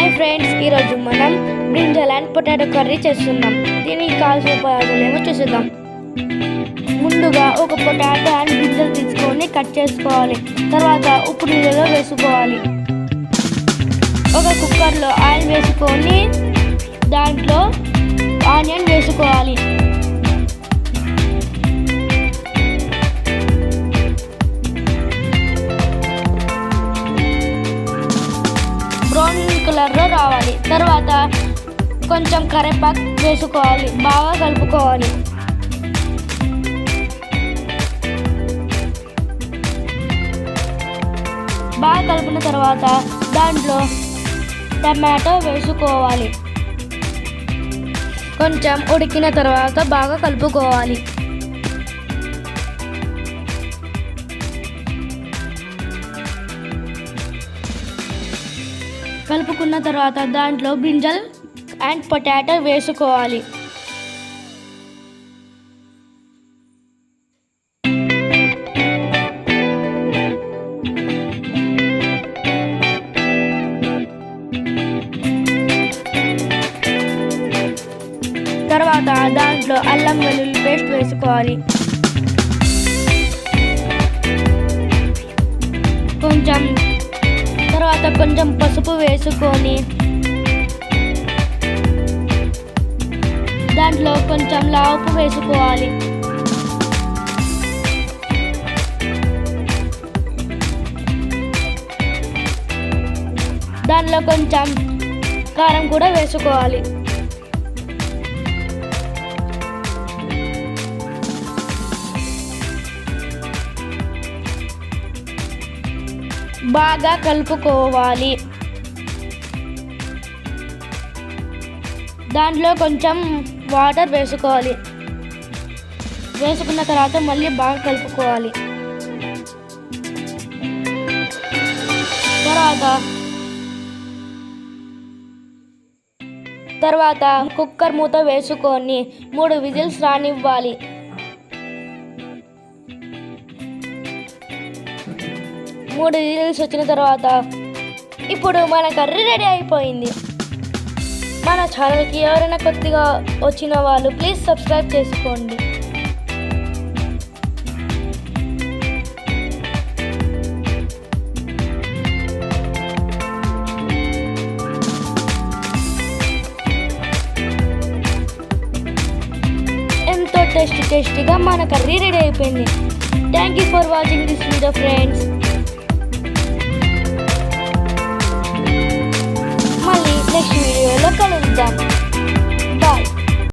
Hi friends, ఈరోజు మనం brinjal and potato curry చేస్తున్నాం. దీనికి కావాల్సిన పదార్థాలు ఏమో చూసేద్దాం. ముందుగా ఒక పొటాటో అండ్ బ్రింజల్ తీసుకొని కట్ చేసుకోవాలి. తర్వాత ఉప్పు నీళ్ళలో వేసుకోవాలి. ఒక కుక్కర్లో ఆయిల్ వేసుకొని దాంట్లో ఆనియన్ వేసుకోవాలి. బ్రౌన్ కలర్లో రావాలి. తర్వాత కొంచెం కరివేపాకు వేసుకోవాలి. బాగా కలుపుకోవాలి. బాగా కలిపిన తర్వాత దాంట్లో టమాటో వేసుకోవాలి. కొంచెం ఉడికిన తర్వాత బాగా కలుపుకోవాలి. కలుపుకున్న తర్వాత దాంట్లో బ్రింజల్ అండ్ పొటాటో వేసుకోవాలి. తర్వాత దాంట్లో అల్లం వెల్లుల్లి పేస్ట్ వేసుకోవాలి. తర్వాత కొంచెం పసుపు వేసుకొని దాంట్లో కొంచెం ఉప్పు వేసుకోవాలి. దాంట్లో కొంచెం కారం కూడా వేసుకోవాలి. బాగా కలుపుకోవాలి. దాంట్లో కొంచెం వాటర్ వేసుకోవాలి. వేసుకున్న తర్వాత మళ్ళీ బాగా కలుపుకోవాలి. తర్వాత కుక్కర్ మూత వేసుకొని 3 విజిల్స్ రానివ్వాలి. మూడు విజిల్స్ వచ్చిన తర్వాత ఇప్పుడు మన కర్రీ రెడీ అయిపోయింది. మన ఛానల్కి ఎవరైనా కొత్తగా వచ్చిన వాళ్ళు ప్లీజ్ సబ్స్క్రైబ్ చేసుకోండి. ఎంతో టేస్టీగా మన కర్రీ రెడీ అయిపోయింది. Thank you for watching this video friends. Next వీడియోలో కలుద్దాం.